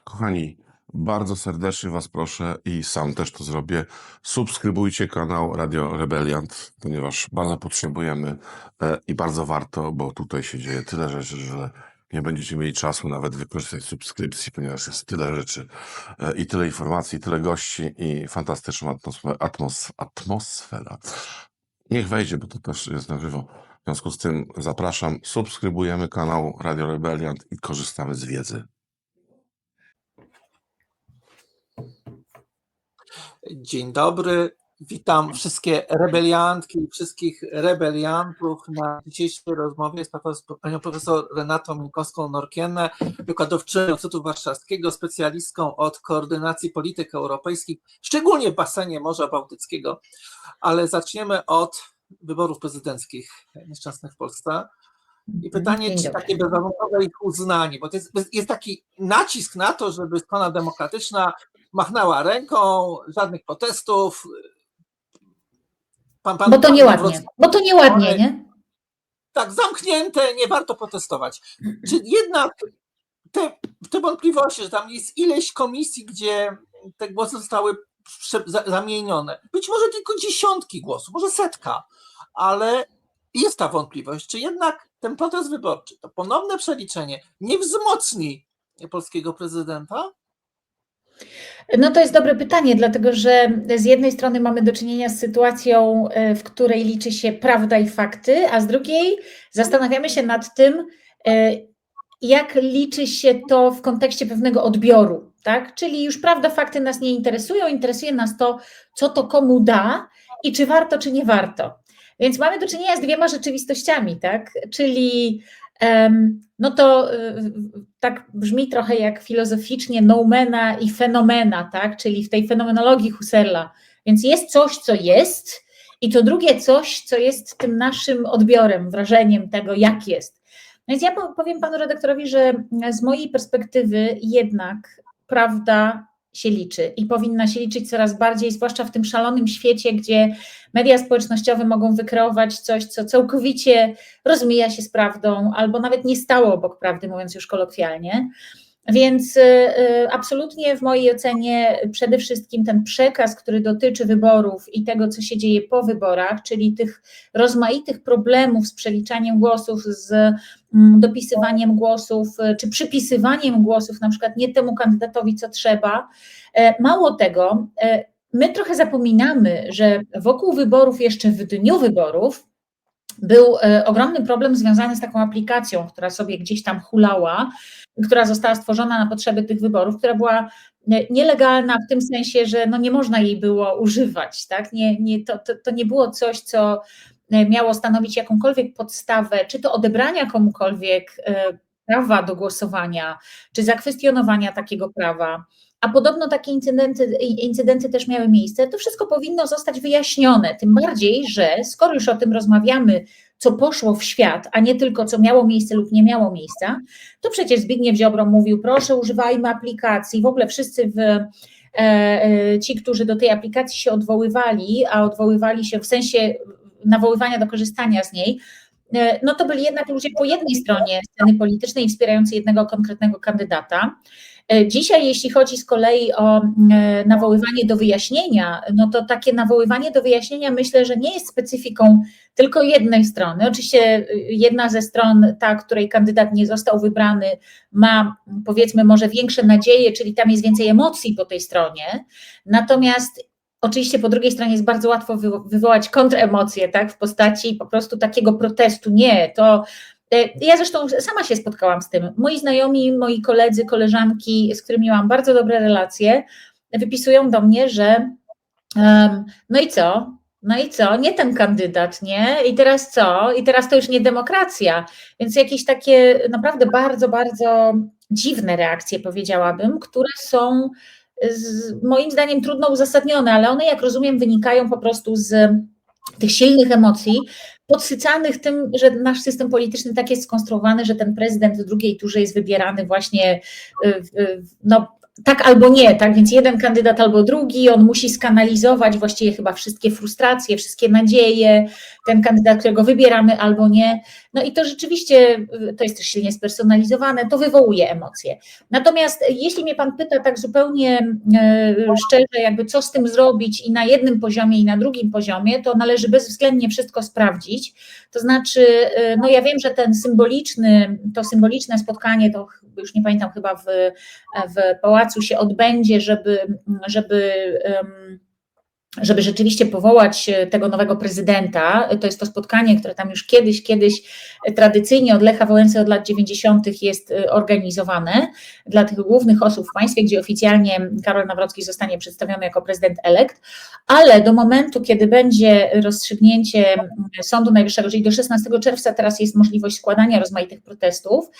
Kochani, bardzo serdecznie Was proszę i sam też to zrobię. Subskrybujcie kanał Radio Rebeliant, ponieważ bardzo potrzebujemy i bardzo warto, bo tutaj się dzieje tyle rzeczy, że nie będziecie mieli czasu nawet wykorzystać subskrypcji, ponieważ jest tyle rzeczy i tyle informacji, i tyle gości i fantastyczna atmosfera. Niech wejdzie, bo to też jest na żywo. W związku z tym zapraszam, subskrybujemy kanał Radio Rebeliant i korzystamy z wiedzy. Dzień dobry, witam wszystkie rebeliantki i wszystkich rebeliantów na dzisiejszej rozmowie z panią profesor Renatą Minkowską-Norkienę, wykładowczynią Instytutu Warszawskiego, specjalistką od koordynacji polityk europejskich, szczególnie w basenie Morza Bałtyckiego, ale zaczniemy od wyborów prezydenckich nieszczęsnych w Polsce. I pytanie, czy takie bezwarunkowe ich uznanie, bo to jest taki nacisk na to, żeby strona demokratyczna machnęła ręką, żadnych protestów. Bo to nieładnie, nie? Tak, zamknięte, nie warto protestować. Czy jednak te wątpliwości, że tam jest ileś komisji, gdzie te głosy zostały zamienione, być może tylko dziesiątki głosów, może setka, ale jest ta wątpliwość, czy jednak ten protest wyborczy, to ponowne przeliczenie nie wzmocni polskiego prezydenta? No to jest dobre pytanie, dlatego że z jednej strony mamy do czynienia z sytuacją, w której liczy się prawda i fakty, a z drugiej zastanawiamy się nad tym, jak liczy się to w kontekście pewnego odbioru, tak? Czyli już prawda, fakty nas nie interesują, interesuje nas to, co to komu da i czy warto, czy nie warto. Więc mamy do czynienia z dwiema rzeczywistościami, tak? Czyli no to tak brzmi trochę jak filozoficznie noumena i fenomena, tak? Czyli w tej fenomenologii Husserla. Więc jest coś, co jest, i to drugie coś, co jest tym naszym odbiorem, wrażeniem tego, jak jest. Więc ja powiem panu redaktorowi, że z mojej perspektywy jednak prawda się liczy i powinna się liczyć coraz bardziej, zwłaszcza w tym szalonym świecie, gdzie media społecznościowe mogą wykreować coś, co całkowicie rozmija się z prawdą, albo nawet nie stało obok prawdy, mówiąc już kolokwialnie. Więc absolutnie w mojej ocenie przede wszystkim ten przekaz, który dotyczy wyborów i tego, co się dzieje po wyborach, czyli tych rozmaitych problemów z przeliczaniem głosów, z dopisywaniem głosów, czy przypisywaniem głosów, na przykład nie temu kandydatowi, co trzeba. Mało tego, my trochę zapominamy, że wokół wyborów, jeszcze w dniu wyborów, był ogromny problem związany z taką aplikacją, która sobie gdzieś tam hulała, która została stworzona na potrzeby tych wyborów, która była nielegalna w tym sensie, że no nie można jej było używać. Tak? To nie było coś, co miało stanowić jakąkolwiek podstawę, czy to odebrania komukolwiek prawa do głosowania, czy zakwestionowania takiego prawa. A podobno takie incydenty też miały miejsce. To wszystko powinno zostać wyjaśnione, tym bardziej, że skoro już o tym rozmawiamy, co poszło w świat, a nie tylko co miało miejsce lub nie miało miejsca, to przecież Zbigniew Ziobro mówił, proszę używajmy aplikacji, w ogóle wszyscy ci, którzy do tej aplikacji się odwoływali, a odwoływali się w sensie nawoływania do korzystania z niej, no to byli jednak ludzie po jednej stronie sceny politycznej wspierający jednego konkretnego kandydata. Dzisiaj, jeśli chodzi z kolei o nawoływanie do wyjaśnienia, no to takie nawoływanie do wyjaśnienia myślę, że nie jest specyfiką tylko jednej strony. Oczywiście jedna ze stron, ta, której kandydat nie został wybrany, ma powiedzmy może większe nadzieje, czyli tam jest więcej emocji po tej stronie, natomiast oczywiście po drugiej stronie jest bardzo łatwo wywołać kontremocje, tak, w postaci po prostu takiego protestu. Nie, to ja zresztą sama się spotkałam z tym. Moi znajomi, moi koledzy, koleżanki, z którymi miałam bardzo dobre relacje, wypisują do mnie, że no i co? No i co? Nie ten kandydat, nie? I teraz co? I teraz to już nie demokracja. Więc jakieś takie naprawdę bardzo, bardzo dziwne reakcje, powiedziałabym, które są moim zdaniem trudno uzasadnione, ale one, jak rozumiem, wynikają po prostu z tych silnych emocji, podsycanych tym, że nasz system polityczny tak jest skonstruowany, że ten prezydent w drugiej turze jest wybierany właśnie no, tak albo nie, tak, więc jeden kandydat albo drugi, on musi skanalizować właściwie chyba wszystkie frustracje, wszystkie nadzieje, ten kandydat, którego wybieramy albo nie. No i to rzeczywiście, to jest też silnie spersonalizowane, to wywołuje emocje. Natomiast jeśli mnie pan pyta tak zupełnie szczerze, jakby co z tym zrobić i na jednym poziomie i na drugim poziomie, to należy bezwzględnie wszystko sprawdzić. To znaczy, no ja wiem, że to symboliczne spotkanie, to już nie pamiętam, chyba w pałacu się odbędzie, żeby rzeczywiście powołać tego nowego prezydenta. To jest to spotkanie, które tam już kiedyś tradycyjnie od Lecha Wałęsy od lat 90. jest organizowane dla tych głównych osób w państwie, gdzie oficjalnie Karol Nawrocki zostanie przedstawiony jako prezydent elekt, ale do momentu, kiedy będzie rozstrzygnięcie Sądu Najwyższego, czyli do 16 czerwca teraz jest możliwość składania rozmaitych protestów,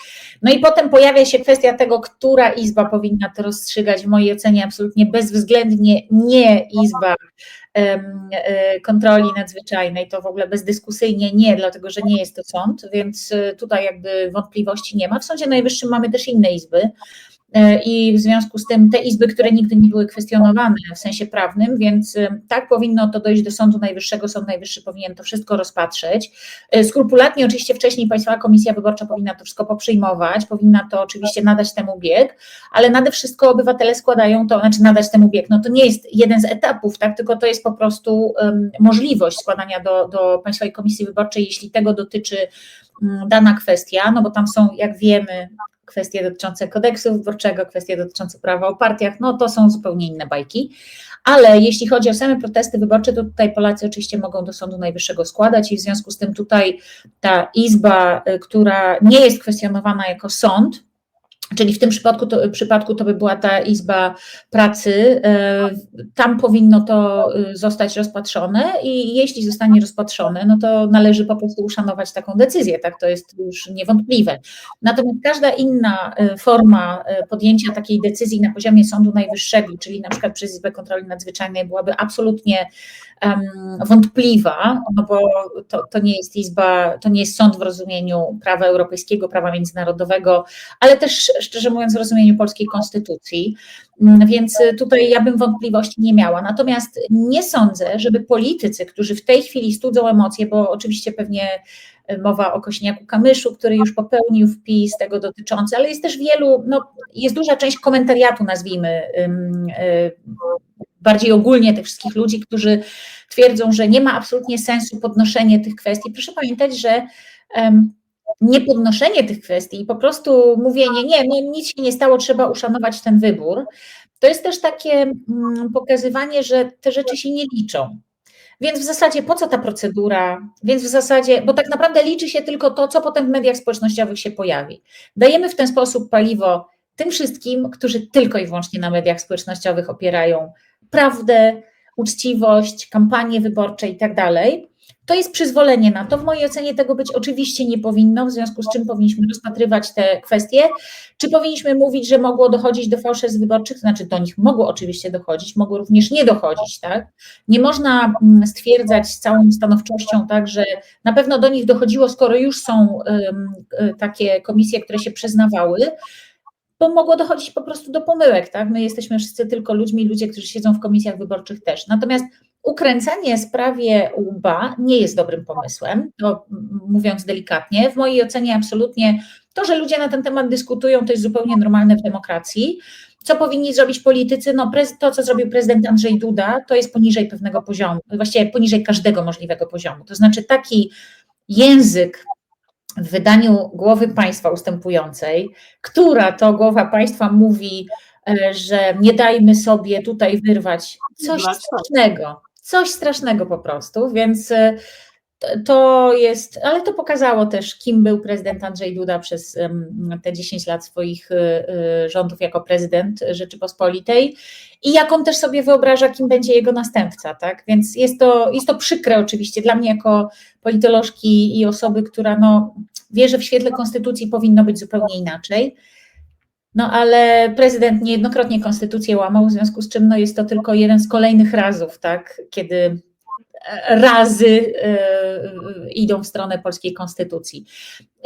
no i potem pojawia się kwestia tego, która izba powinna to rozstrzygać. W mojej ocenie absolutnie bezwzględnie nie Izba Kontroli Nadzwyczajnej, to w ogóle bezdyskusyjnie nie, dlatego że nie jest to sąd, więc tutaj jakby wątpliwości nie ma. W Sądzie Najwyższym mamy też inne izby i w związku z tym te izby, które nigdy nie były kwestionowane w sensie prawnym, więc tak powinno to dojść do Sądu Najwyższego, Sąd Najwyższy powinien to wszystko rozpatrzeć. Skrupulatnie oczywiście wcześniej Państwowa Komisja Wyborcza powinna to wszystko poprzyjmować, powinna to oczywiście nadać temu bieg, ale nade wszystko obywatele składają to, znaczy nadać temu bieg, no to nie jest jeden z etapów, tak, tylko to jest po prostu możliwość składania do Państwowej Komisji Wyborczej, jeśli tego dotyczy dana kwestia, no bo tam są, jak wiemy, kwestie dotyczące kodeksu wyborczego, kwestie dotyczące prawa o partiach, no to są zupełnie inne bajki, ale jeśli chodzi o same protesty wyborcze, to tutaj Polacy oczywiście mogą do Sądu Najwyższego składać i w związku z tym tutaj ta izba, która nie jest kwestionowana jako sąd, czyli w tym przypadku to by była ta Izba Pracy, tam powinno to zostać rozpatrzone i jeśli zostanie rozpatrzone, no to należy po prostu uszanować taką decyzję, tak, to jest już niewątpliwe. Natomiast każda inna forma podjęcia takiej decyzji na poziomie Sądu Najwyższego, czyli na przykład przez Izbę Kontroli Nadzwyczajnej, byłaby absolutnie wątpliwa, no bo to nie jest izba, to nie jest sąd w rozumieniu prawa europejskiego, prawa międzynarodowego, ale też szczerze mówiąc w rozumieniu polskiej konstytucji, więc tutaj ja bym wątpliwości nie miała. Natomiast nie sądzę, żeby politycy, którzy w tej chwili studzą emocje, bo oczywiście pewnie mowa o Kosiniaku-Kamyszu, który już popełnił wpis tego dotyczący, ale jest też jest duża część komentariatu, nazwijmy, bardziej ogólnie tych wszystkich ludzi, którzy twierdzą, że nie ma absolutnie sensu podnoszenie tych kwestii. Proszę pamiętać, że niepodnoszenie tych kwestii i po prostu mówienie, nic się nie stało, trzeba uszanować ten wybór, to jest też takie pokazywanie, że te rzeczy się nie liczą. Więc w zasadzie po co ta procedura? Więc w zasadzie, bo tak naprawdę liczy się tylko to, co potem w mediach społecznościowych się pojawi. Dajemy w ten sposób paliwo tym wszystkim, którzy tylko i wyłącznie na mediach społecznościowych opierają prawdę, uczciwość, kampanie wyborcze i tak dalej. To jest przyzwolenie na to. W mojej ocenie tego być oczywiście nie powinno, w związku z czym powinniśmy rozpatrywać te kwestie. Czy powinniśmy mówić, że mogło dochodzić do fałszerstw wyborczych? To znaczy do nich mogło oczywiście dochodzić, mogło również nie dochodzić, tak? Nie można stwierdzać z całą stanowczością, tak, że na pewno do nich dochodziło, skoro już są takie komisje, które się przyznawały, bo mogło dochodzić po prostu do pomyłek, tak? My jesteśmy wszyscy tylko ludźmi, ludzie, którzy siedzą w komisjach wyborczych też. Natomiast ukręcanie sprawie łba nie jest dobrym pomysłem, to mówiąc delikatnie. W mojej ocenie absolutnie to, że ludzie na ten temat dyskutują, to jest zupełnie normalne w demokracji. Co powinni zrobić politycy? No, to, co zrobił prezydent Andrzej Duda, to jest poniżej pewnego poziomu, właściwie poniżej każdego możliwego poziomu. To znaczy taki język w wydaniu głowy państwa ustępującej, która to głowa państwa mówi, że nie dajmy sobie tutaj wyrwać coś strasznego po prostu, więc to jest, ale to pokazało też, kim był prezydent Andrzej Duda przez te 10 lat swoich rządów jako prezydent Rzeczypospolitej i jak on też sobie wyobraża, kim będzie jego następca, tak? Więc jest to przykre oczywiście dla mnie jako politolożki i osoby, która wie, że w świetle konstytucji powinno być zupełnie inaczej. No ale prezydent niejednokrotnie konstytucję łamał, w związku z czym jest to tylko jeden z kolejnych razów, tak, kiedy razy idą w stronę polskiej konstytucji.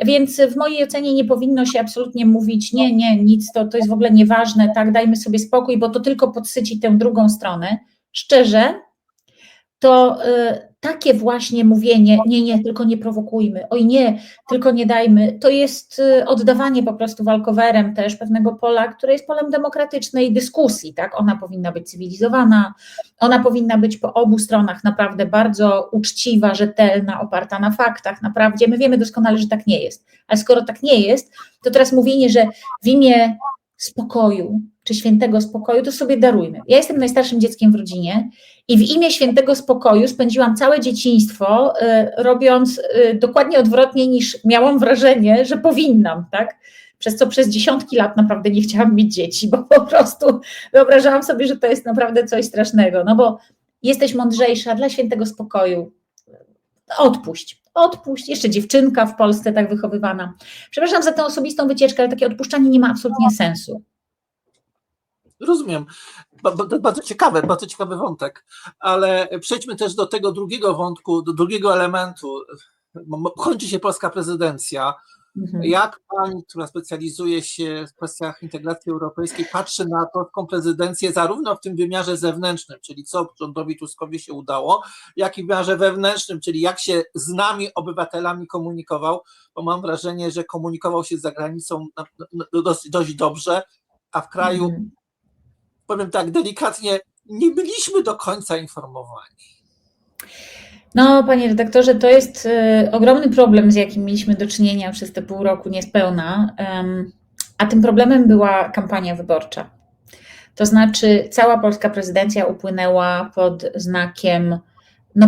Więc w mojej ocenie nie powinno się absolutnie mówić, nie, nic, to jest w ogóle nieważne, tak, dajmy sobie spokój, bo to tylko podsyci tę drugą stronę. Szczerze, to takie właśnie mówienie, nie, tylko nie prowokujmy, oj nie, tylko nie dajmy, to jest oddawanie po prostu walkowerem też pewnego pola, które jest polem demokratycznej dyskusji, tak? Ona powinna być cywilizowana, ona powinna być po obu stronach naprawdę bardzo uczciwa, rzetelna, oparta na faktach, naprawdę. My wiemy doskonale, że tak nie jest, ale skoro tak nie jest, to teraz mówienie, że w imię spokoju, czy świętego spokoju, to sobie darujmy. Ja jestem najstarszym dzieckiem w rodzinie i w imię świętego spokoju spędziłam całe dzieciństwo, robiąc dokładnie odwrotnie niż miałam wrażenie, że powinnam, tak? Przez co przez dziesiątki lat naprawdę nie chciałam mieć dzieci, bo po prostu wyobrażałam sobie, że to jest naprawdę coś strasznego, no bo jesteś mądrzejsza dla świętego spokoju, odpuść, jeszcze dziewczynka w Polsce tak wychowywana. Przepraszam za tę osobistą wycieczkę, ale takie odpuszczanie nie ma absolutnie sensu. Rozumiem. Bardzo ciekawy wątek, ale przejdźmy też do tego drugiego wątku, do drugiego elementu. Kończy się polska prezydencja. Jak pani, która specjalizuje się w kwestiach integracji europejskiej, patrzy na polską prezydencję zarówno w tym wymiarze zewnętrznym, czyli co rządowi Tuskowi się udało, jak i w wymiarze wewnętrznym, czyli jak się z nami, obywatelami komunikował, bo mam wrażenie, że komunikował się z zagranicą dość dobrze, a w kraju, powiem tak delikatnie, nie byliśmy do końca informowani. No, panie redaktorze, to jest ogromny problem, z jakim mieliśmy do czynienia przez te pół roku niespełna, a tym problemem była kampania wyborcza. To znaczy cała polska prezydencja upłynęła pod znakiem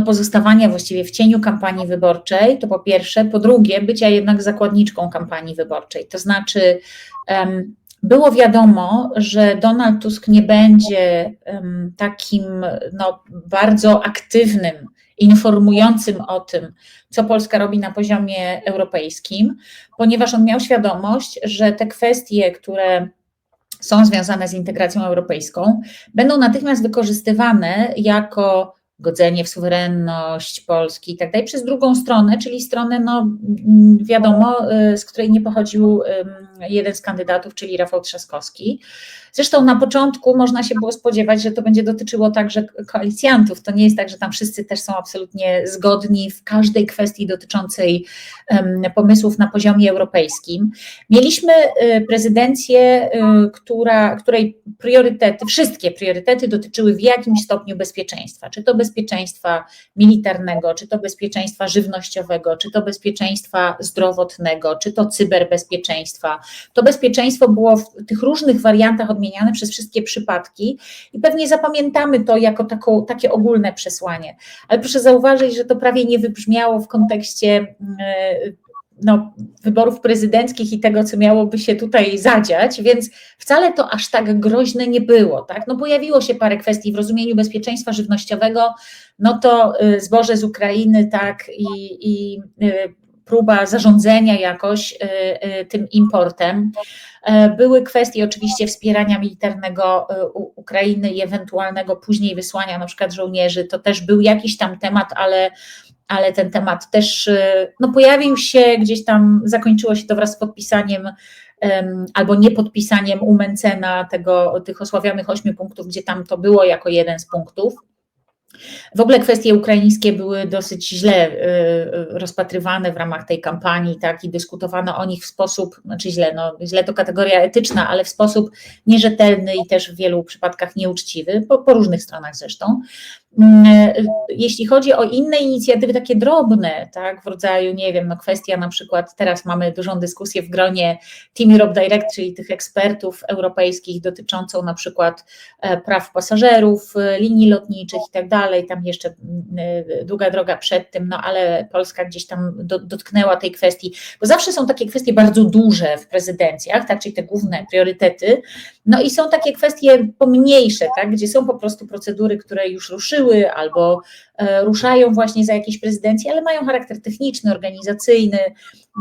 pozostawania właściwie w cieniu kampanii wyborczej, to po pierwsze, po drugie bycia jednak zakładniczką kampanii wyborczej, to znaczy było wiadomo, że Donald Tusk nie będzie takim bardzo aktywnym, informującym o tym, co Polska robi na poziomie europejskim, ponieważ on miał świadomość, że te kwestie, które są związane z integracją europejską, będą natychmiast wykorzystywane jako godzenie w suwerenność Polski i tak dalej, przez drugą stronę, czyli stronę, wiadomo, z której nie pochodził jeden z kandydatów, czyli Rafał Trzaskowski. Zresztą na początku można się było spodziewać, że to będzie dotyczyło także koalicjantów. To nie jest tak, że tam wszyscy też są absolutnie zgodni w każdej kwestii dotyczącej pomysłów na poziomie europejskim. Mieliśmy prezydencję, której wszystkie priorytety dotyczyły w jakimś stopniu bezpieczeństwa. Czy to bezpieczeństwa militarnego, czy to bezpieczeństwa żywnościowego, czy to bezpieczeństwa zdrowotnego, czy to cyberbezpieczeństwa. To bezpieczeństwo było w tych różnych wariantach odmieniane przez wszystkie przypadki i pewnie zapamiętamy to jako takie ogólne przesłanie. Ale proszę zauważyć, że to prawie nie wybrzmiało w kontekście wyborów prezydenckich i tego, co miałoby się tutaj zadziać, więc wcale to aż tak groźne nie było. Tak? Pojawiło się parę kwestii w rozumieniu bezpieczeństwa żywnościowego, to zboże z Ukrainy, tak, i próba zarządzania jakoś tym importem. Były kwestie oczywiście wspierania militarnego Ukrainy i ewentualnego później wysłania na przykład żołnierzy, to też był jakiś tam temat, ale ten temat też pojawił się gdzieś tam, zakończyło się to wraz z podpisaniem albo niepodpisaniem u Mencena tych osławionych 8 punktów, gdzie tam to było jako jeden z punktów. W ogóle kwestie ukraińskie były dosyć źle rozpatrywane w ramach tej kampanii, tak, i dyskutowano o nich w sposób, źle to kategoria etyczna, ale w sposób nierzetelny i też w wielu przypadkach nieuczciwy, po różnych stronach zresztą. Jeśli chodzi o inne inicjatywy takie drobne, tak, w rodzaju, kwestia na przykład, teraz mamy dużą dyskusję w gronie Team Europe Direct, czyli tych ekspertów europejskich dotyczącą na przykład praw pasażerów, linii lotniczych i tak dalej, tam jeszcze długa droga przed tym, ale Polska gdzieś tam dotknęła tej kwestii, bo zawsze są takie kwestie bardzo duże w prezydencjach, tak, czyli te główne priorytety, i są takie kwestie pomniejsze, tak, gdzie są po prostu procedury, które już ruszyły albo ruszają właśnie za jakieś prezydencje, ale mają charakter techniczny, organizacyjny,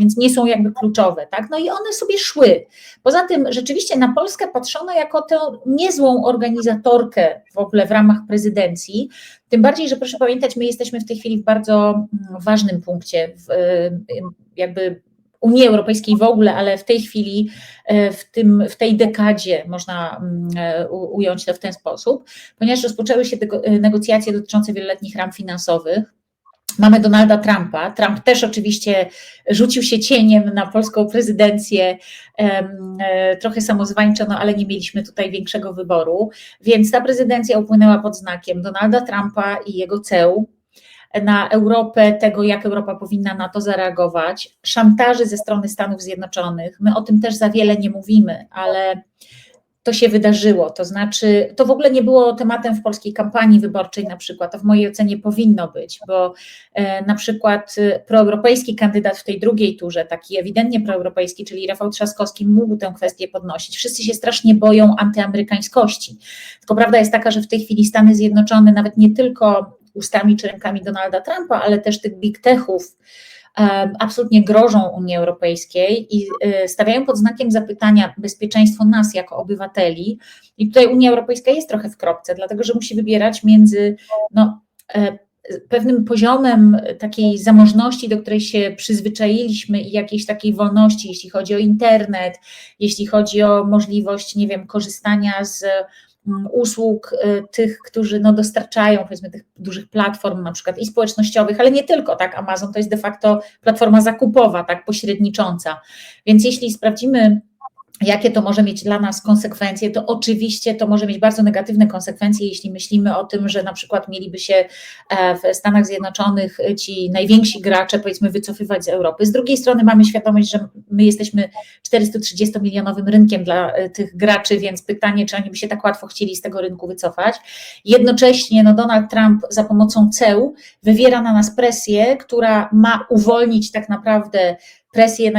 więc nie są jakby kluczowe, tak? I one sobie szły. Poza tym rzeczywiście na Polskę patrzono jako tę niezłą organizatorkę w ogóle w ramach prezydencji, tym bardziej, że proszę pamiętać, my jesteśmy w tej chwili w bardzo ważnym punkcie jakby Unii Europejskiej w ogóle, ale w tej chwili, w tej dekadzie można ująć to w ten sposób, ponieważ rozpoczęły się negocjacje dotyczące wieloletnich ram finansowych Mamy Donalda Trumpa. Trump też oczywiście rzucił się cieniem na polską prezydencję, trochę samozwańczo, no ale nie mieliśmy tutaj większego wyboru, więc ta prezydencja upłynęła pod znakiem Donalda Trumpa i jego ceł na Europę, tego jak Europa powinna na to zareagować, szantaży ze strony Stanów Zjednoczonych. My o tym też za wiele nie mówimy, ale to się wydarzyło, to znaczy to w ogóle nie było tematem w polskiej kampanii wyborczej na przykład, to w mojej ocenie powinno być, bo na przykład proeuropejski kandydat w tej drugiej turze, taki ewidentnie proeuropejski, czyli Rafał Trzaskowski, mógł tę kwestię podnosić. Wszyscy się strasznie boją antyamerykańskości, tylko prawda jest taka, że w tej chwili Stany Zjednoczone nawet nie tylko ustami czy rękami Donalda Trumpa, ale też tych big techów absolutnie grożą Unii Europejskiej i stawiają pod znakiem zapytania bezpieczeństwo nas jako obywateli. I tutaj Unia Europejska jest trochę w kropce, dlatego że musi wybierać między pewnym poziomem takiej zamożności, do której się przyzwyczailiśmy i jakiejś takiej wolności, jeśli chodzi o internet, jeśli chodzi o możliwość, nie wiem, korzystania z usług tych, którzy dostarczają, powiedzmy, tych dużych platform na przykład i społecznościowych, ale nie tylko, tak, Amazon to jest de facto platforma zakupowa, tak, pośrednicząca, więc jeśli sprawdzimy, jakie to może mieć dla nas konsekwencje, to oczywiście to może mieć bardzo negatywne konsekwencje, jeśli myślimy o tym, że na przykład mieliby się w Stanach Zjednoczonych ci najwięksi gracze, powiedzmy, wycofywać z Europy. Z drugiej strony mamy świadomość, że my jesteśmy 430-milionowym rynkiem dla tych graczy, więc pytanie, czy oni by się tak łatwo chcieli z tego rynku wycofać. Jednocześnie Donald Trump za pomocą ceł wywiera na nas presję, która ma uwolnić tak naprawdę presję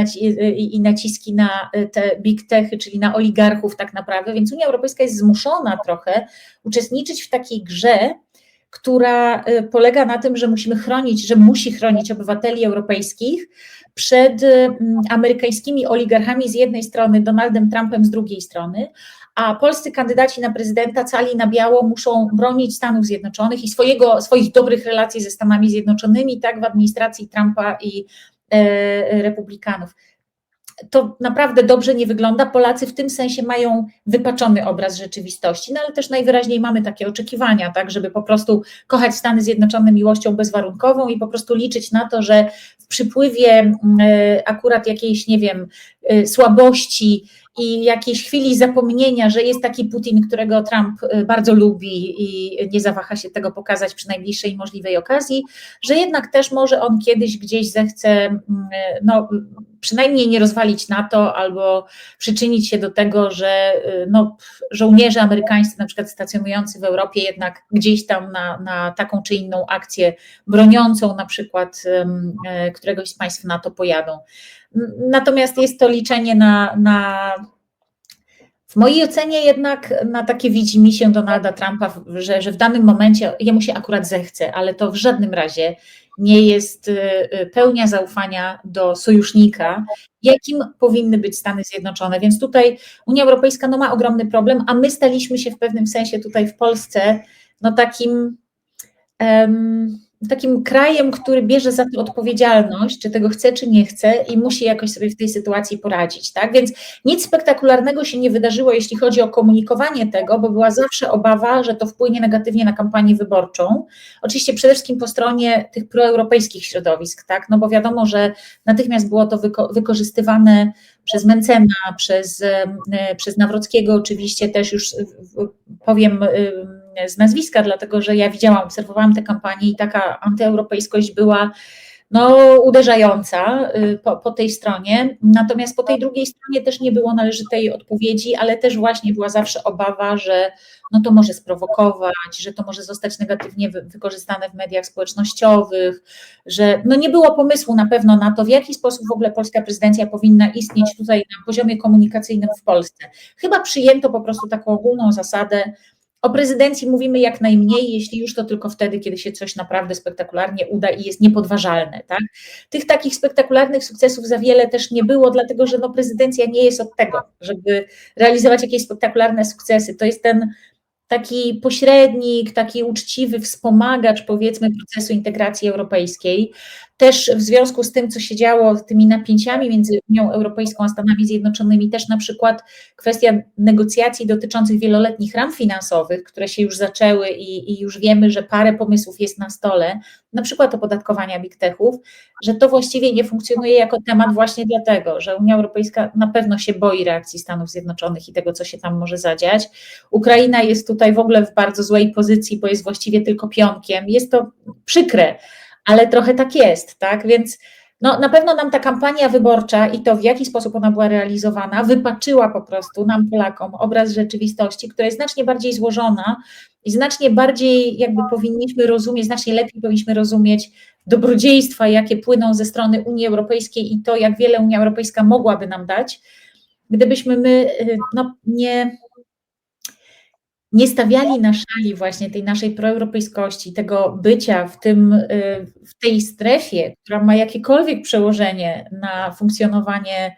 i naciski na te big techy, czyli na oligarchów tak naprawdę, więc Unia Europejska jest zmuszona trochę uczestniczyć w takiej grze, która polega na tym, że musi chronić obywateli europejskich przed amerykańskimi oligarchami z jednej strony, Donaldem Trumpem z drugiej strony, a polscy kandydaci na prezydenta cali na biało muszą bronić Stanów Zjednoczonych i swoich dobrych relacji ze Stanami Zjednoczonymi, tak w administracji Trumpa i republikanów. To naprawdę dobrze nie wygląda. Polacy w tym sensie mają wypaczony obraz rzeczywistości, ale też najwyraźniej mamy takie oczekiwania, tak, żeby po prostu kochać Stany Zjednoczone miłością bezwarunkową i po prostu liczyć na to, że w przypływie akurat jakiejś, nie wiem, słabości i jakiejś chwili zapomnienia, że jest taki Putin, którego Trump bardzo lubi i nie zawaha się tego pokazać przy najbliższej możliwej okazji, że jednak też może on kiedyś gdzieś zechce przynajmniej nie rozwalić NATO albo przyczynić się do tego, że żołnierze amerykańscy na przykład stacjonujący w Europie jednak gdzieś tam na taką czy inną akcję broniącą na przykład któregoś z państw NATO pojadą. Natomiast jest to liczenie w mojej ocenie jednak na takie widzimisię Donalda Trumpa, że w danym momencie jemu się akurat zechce, ale to w żadnym razie nie jest pełnia zaufania do sojusznika, jakim powinny być Stany Zjednoczone. Więc tutaj Unia Europejska ma ogromny problem, a my staliśmy się w pewnym sensie tutaj w Polsce takim krajem, który bierze za to odpowiedzialność, czy tego chce, czy nie chce i musi jakoś sobie w tej sytuacji poradzić. Tak? Więc nic spektakularnego się nie wydarzyło, jeśli chodzi o komunikowanie tego, bo była zawsze obawa, że to wpłynie negatywnie na kampanię wyborczą. Oczywiście przede wszystkim po stronie tych proeuropejskich środowisk, tak? Bo wiadomo, że natychmiast było to wykorzystywane przez Mencena, przez Nawrockiego, oczywiście też już powiem z nazwiska, dlatego że ja obserwowałam tę kampanię i taka antyeuropejskość była uderzająca po tej stronie, natomiast po tej drugiej stronie też nie było należytej odpowiedzi, ale też właśnie była zawsze obawa, że to może sprowokować, że to może zostać negatywnie wykorzystane w mediach społecznościowych, że nie było pomysłu na pewno na to, w jaki sposób w ogóle polska prezydencja powinna istnieć tutaj na poziomie komunikacyjnym w Polsce. Chyba przyjęto po prostu taką ogólną zasadę, o prezydencji mówimy jak najmniej, jeśli już to tylko wtedy, kiedy się coś naprawdę spektakularnie uda i jest niepodważalne. Tak? Tych takich spektakularnych sukcesów za wiele też nie było, dlatego że prezydencja nie jest od tego, żeby realizować jakieś spektakularne sukcesy. To jest ten taki pośrednik, taki uczciwy wspomagacz, powiedzmy, procesu integracji europejskiej. też w związku z tym, co się działo, z tymi napięciami między Unią Europejską a Stanami Zjednoczonymi, też na przykład kwestia negocjacji dotyczących wieloletnich ram finansowych, które się już zaczęły i już wiemy, że parę pomysłów jest na stole, na przykład opodatkowania big techów, że to właściwie nie funkcjonuje jako temat właśnie dlatego, że Unia Europejska na pewno się boi reakcji Stanów Zjednoczonych i tego, co się tam może zadziać. Ukraina jest tutaj w ogóle w bardzo złej pozycji, bo jest właściwie tylko pionkiem. Jest to przykre, ale trochę tak jest, tak? Więc no, na pewno nam ta kampania wyborcza i to, w jaki sposób ona była realizowana, wypaczyła po prostu nam, Polakom, obraz rzeczywistości, która jest znacznie bardziej złożona i znacznie bardziej jakby powinniśmy rozumieć, znacznie lepiej powinniśmy rozumieć dobrodziejstwa, jakie płyną ze strony Unii Europejskiej i to, jak wiele Unia Europejska mogłaby nam dać, gdybyśmy my no, nie stawiali na szali właśnie tej naszej proeuropejskości, tego bycia w tej strefie, która ma jakiekolwiek przełożenie na funkcjonowanie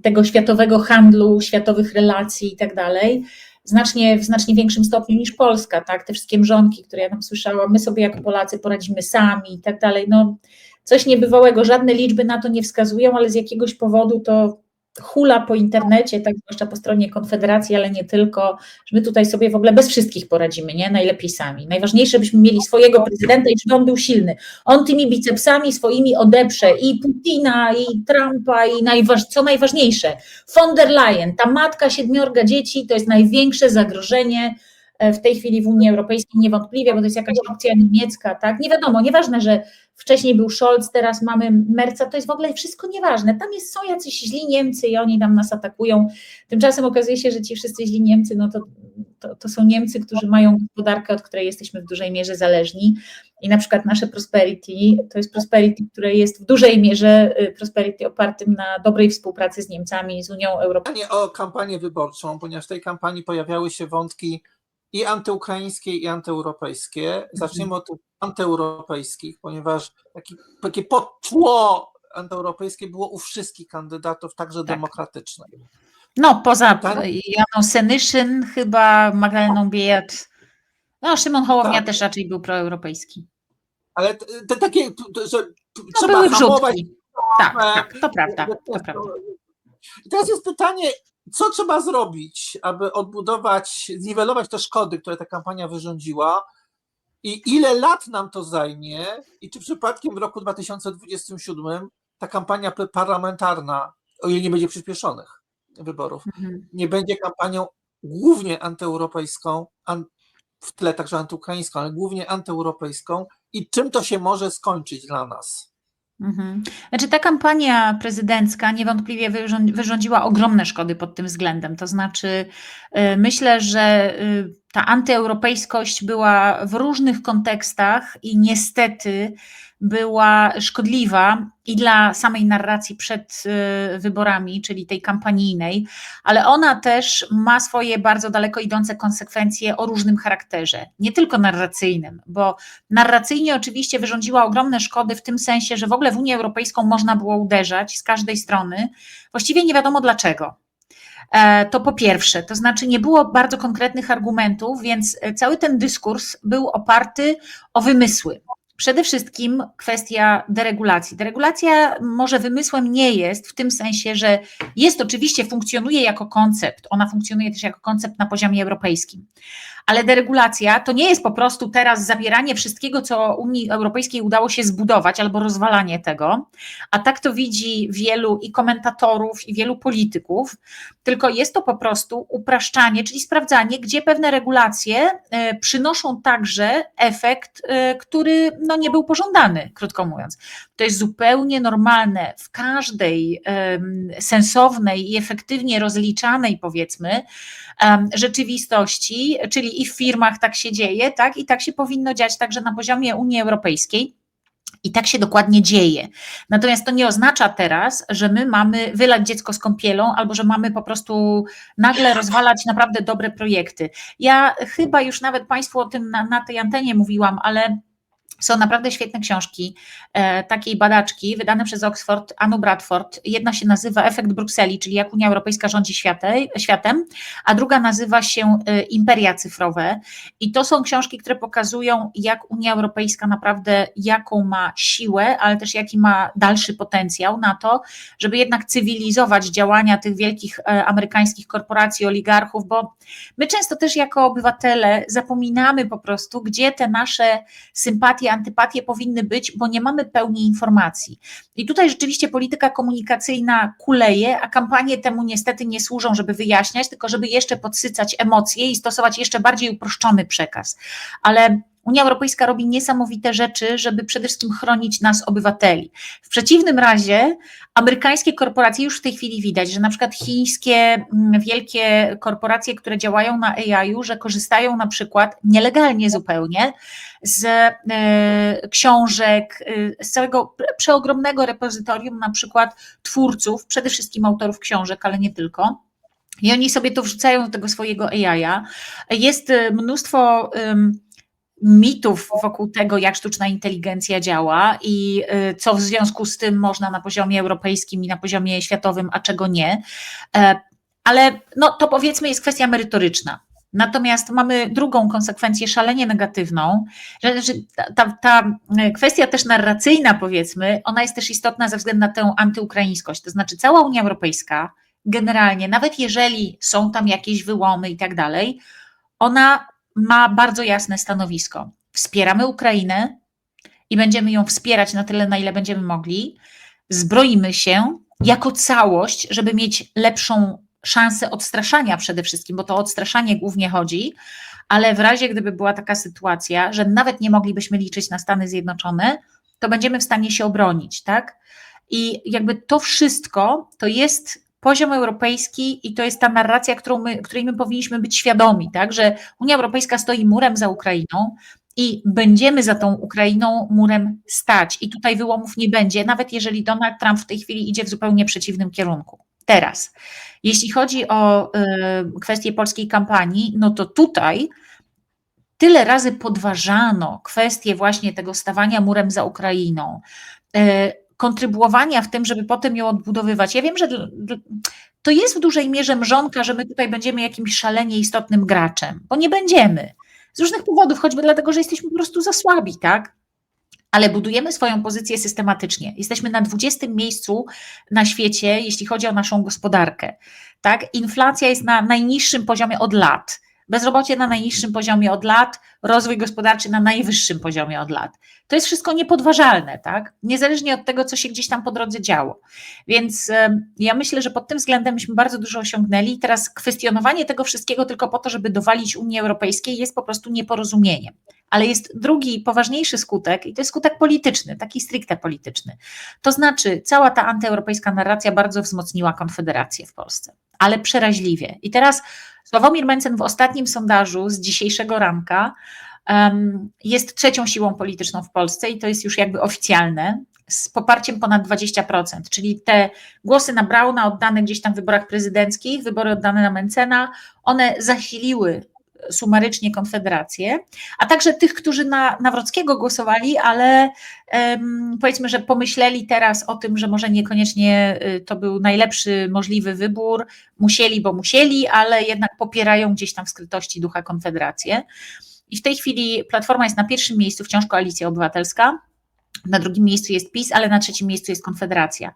tego światowego handlu, światowych relacji i tak dalej, w znacznie większym stopniu niż Polska, tak? Te wszystkie mrzonki, które ja tam słyszałam, my sobie jako Polacy poradzimy sami i tak dalej, no coś niebywałego, żadne liczby na to nie wskazują, ale z jakiegoś powodu to hula po internecie, tak zwłaszcza po stronie Konfederacji, ale nie tylko, że my tutaj sobie w ogóle bez wszystkich poradzimy, nie? Najlepiej sami. Najważniejsze, byśmy mieli swojego prezydenta i żeby on był silny. On tymi bicepsami swoimi odeprze i Putina, i Trumpa, i co najważniejsze, von der Leyen, ta matka 7 dzieci, to jest największe zagrożenie w tej chwili w Unii Europejskiej, niewątpliwie, bo to jest jakaś opcja niemiecka, tak? Nie wiadomo, nieważne, że wcześniej był Scholz, teraz mamy Merca, to jest w ogóle wszystko nieważne. Tam są jacyś źli Niemcy i oni tam nas atakują. Tymczasem okazuje się, że ci wszyscy źli Niemcy, no to są Niemcy, którzy mają gospodarkę, od której jesteśmy w dużej mierze zależni. I na przykład nasze prosperity, to jest prosperity, które jest w dużej mierze prosperity opartym na dobrej współpracy z Niemcami, z Unią Europejską. Nie o kampanię wyborczą, ponieważ w tej kampanii pojawiały się wątki i antyukraińskie, i antyeuropejskie. Zaczniemy od tych antyeuropejskich, ponieważ takie podtło antyeuropejskie było u wszystkich kandydatów, także demokratycznych. No, poza Janą Senyszyn, chyba Magdaleną Biejat, no Szymon Hołownia też raczej był proeuropejski. Ale te takie, że trzeba były hamować. Tak, to prawda. I teraz jest pytanie, co trzeba zrobić, aby odbudować, zniwelować te szkody, które ta kampania wyrządziła i ile lat nam to zajmie i czy przypadkiem w roku 2027 ta kampania parlamentarna, o ile nie będzie przyspieszonych wyborów, nie będzie kampanią głównie antyeuropejską, w tle także antyukraińską, ale głównie antyeuropejską i czym to się może skończyć dla nas? Znaczy ta kampania prezydencka niewątpliwie wyrządziła ogromne szkody pod tym względem, to znaczy myślę, że ta antyeuropejskość była w różnych kontekstach i niestety była szkodliwa i dla samej narracji przed wyborami, czyli tej kampanijnej, ale ona też ma swoje bardzo daleko idące konsekwencje o różnym charakterze, nie tylko narracyjnym, bo narracyjnie oczywiście wyrządziła ogromne szkody w tym sensie, że w ogóle w Unię Europejską można było uderzać z każdej strony, właściwie nie wiadomo dlaczego. To po pierwsze, to znaczy nie było bardzo konkretnych argumentów, więc cały ten dyskurs był oparty o wymysły. Przede wszystkim kwestia deregulacji. Deregulacja może wymysłem nie jest w tym sensie, że jest oczywiście, funkcjonuje jako koncept, ona funkcjonuje też jako koncept na poziomie europejskim, ale deregulacja to nie jest po prostu teraz zabieranie wszystkiego, co Unii Europejskiej udało się zbudować albo rozwalanie tego, a tak to widzi wielu i komentatorów i wielu polityków, tylko jest to po prostu upraszczanie, czyli sprawdzanie, gdzie pewne regulacje przynoszą także efekt, który nie był pożądany, krótko mówiąc. To jest zupełnie normalne w każdej sensownej i efektywnie rozliczanej, powiedzmy, rzeczywistości, czyli i w firmach tak się dzieje, tak? I tak się powinno dziać także na poziomie Unii Europejskiej. I tak się dokładnie dzieje. Natomiast to nie oznacza teraz, że my mamy wylać dziecko z kąpielą albo że mamy po prostu nagle rozwalać naprawdę dobre projekty. Ja chyba już nawet Państwu o tym na tej antenie mówiłam, ale Są naprawdę świetne książki takiej badaczki, wydane przez Oxford, Anu Bradford. Jedna się nazywa Efekt Brukseli, czyli jak Unia Europejska rządzi światem, a druga nazywa się Imperia cyfrowe. I to są książki, które pokazują, jak Unia Europejska naprawdę, jaką ma siłę, ale też jaki ma dalszy potencjał na to, żeby jednak cywilizować działania tych wielkich amerykańskich korporacji, oligarchów, bo my często też jako obywatele zapominamy po prostu, gdzie te nasze sympatie, antypatie powinny być, bo nie mamy pełni informacji. I tutaj rzeczywiście polityka komunikacyjna kuleje, a kampanie temu niestety nie służą, żeby wyjaśniać, tylko żeby jeszcze podsycać emocje i stosować jeszcze bardziej uproszczony przekaz. Ale Unia Europejska robi niesamowite rzeczy, żeby przede wszystkim chronić nas, obywateli. W przeciwnym razie amerykańskie korporacje, już w tej chwili widać, że na przykład chińskie wielkie korporacje, które działają na AI-u, że korzystają na przykład nielegalnie zupełnie z książek, z całego przeogromnego repozytorium na przykład twórców, przede wszystkim autorów książek, ale nie tylko. I oni sobie to wrzucają do tego swojego AI-a. Jest mnóstwo mitów wokół tego, jak sztuczna inteligencja działa i co w związku z tym można na poziomie europejskim i na poziomie światowym, a czego nie. Ale no, to powiedzmy jest kwestia merytoryczna. Natomiast mamy drugą konsekwencję szalenie negatywną, że ta kwestia też narracyjna, powiedzmy, ona jest też istotna ze względu na tę antyukraińskość. To znaczy cała Unia Europejska generalnie, nawet jeżeli są tam jakieś wyłomy i tak dalej, ona ma bardzo jasne stanowisko. Wspieramy Ukrainę i będziemy ją wspierać na tyle, na ile będziemy mogli. Zbroimy się jako całość, żeby mieć lepszą szansę odstraszania przede wszystkim, bo to o odstraszanie głównie chodzi, ale w razie gdyby była taka sytuacja, że nawet nie moglibyśmy liczyć na Stany Zjednoczone, to będziemy w stanie się obronić, tak? I jakby to wszystko to jest poziom europejski i to jest ta narracja, której my powinniśmy być świadomi, tak? Że Unia Europejska stoi murem za Ukrainą i będziemy za tą Ukrainą murem stać i tutaj wyłomów nie będzie, nawet jeżeli Donald Trump w tej chwili idzie w zupełnie przeciwnym kierunku. Teraz, jeśli chodzi o kwestię polskiej kampanii, no to tutaj tyle razy podważano kwestię właśnie tego stawania murem za Ukrainą, kontrybuowania w tym, żeby potem ją odbudowywać. Ja wiem, że to jest w dużej mierze mrzonka, że my tutaj będziemy jakimś szalenie istotnym graczem, bo nie będziemy. Z różnych powodów, choćby dlatego, że jesteśmy po prostu za słabi, tak? Ale budujemy swoją pozycję systematycznie. Jesteśmy na 20. miejscu na świecie, jeśli chodzi o naszą gospodarkę. Tak? Inflacja jest na najniższym poziomie od lat. Bezrobocie na najniższym poziomie od lat, rozwój gospodarczy na najwyższym poziomie od lat. To jest wszystko niepodważalne, tak? Niezależnie od tego, co się gdzieś tam po drodze działo. Więc ja myślę, że pod tym względem myśmy bardzo dużo osiągnęli i teraz kwestionowanie tego wszystkiego tylko po to, żeby dowalić Unii Europejskiej jest po prostu nieporozumieniem. Ale jest drugi, poważniejszy skutek i to jest skutek polityczny, taki stricte polityczny. To znaczy cała ta antyeuropejska narracja bardzo wzmocniła Konfederację w Polsce, ale przeraźliwie. I teraz Sławomir Mencen w ostatnim sondażu z dzisiejszego ranka jest trzecią siłą polityczną w Polsce i to jest już jakby oficjalne, z poparciem ponad 20%, czyli te głosy na Brauna oddane gdzieś tam w wyborach prezydenckich, wybory oddane na Mencena, one zasiliły sumarycznie Konfederację, a także tych, którzy na Nawrockiego głosowali, ale powiedzmy, że pomyśleli teraz o tym, że może niekoniecznie to był najlepszy możliwy wybór, musieli, bo musieli, ale jednak popierają gdzieś tam w skrytości ducha Konfederację. I w tej chwili Platforma jest na pierwszym miejscu, wciąż Koalicja Obywatelska, na drugim miejscu jest PiS, ale na trzecim miejscu jest Konfederacja.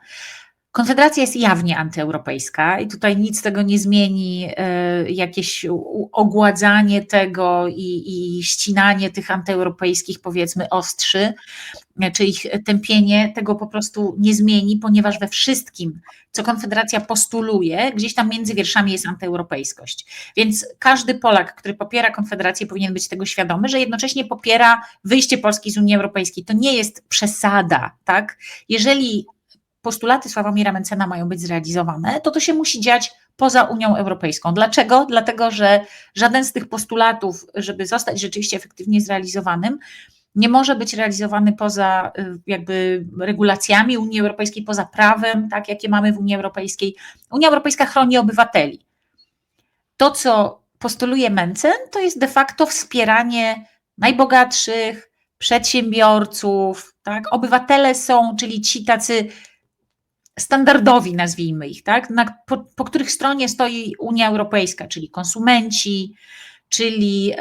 Konfederacja jest jawnie antyeuropejska i tutaj nic tego nie zmieni, jakieś ogładzanie tego i ścinanie tych antyeuropejskich, powiedzmy, ostrzy, czy ich tępienie tego po prostu nie zmieni, ponieważ we wszystkim, co Konfederacja postuluje, gdzieś tam między wierszami jest antyeuropejskość. Więc każdy Polak, który popiera Konfederację, powinien być tego świadomy, że jednocześnie popiera wyjście Polski z Unii Europejskiej. To nie jest przesada, tak? Jeżeli postulaty Sławomira Mencena mają być zrealizowane, to się musi dziać poza Unią Europejską. Dlaczego? Dlatego, że żaden z tych postulatów, żeby zostać rzeczywiście efektywnie zrealizowanym, nie może być realizowany poza jakby regulacjami Unii Europejskiej, poza prawem, tak, jakie mamy w Unii Europejskiej. Unia Europejska chroni obywateli. To, co postuluje Mencen, to jest de facto wspieranie najbogatszych, przedsiębiorców, tak? Obywatele są, czyli ci tacy standardowi, nazwijmy ich, tak? Po których stronie stoi Unia Europejska, czyli konsumenci, czyli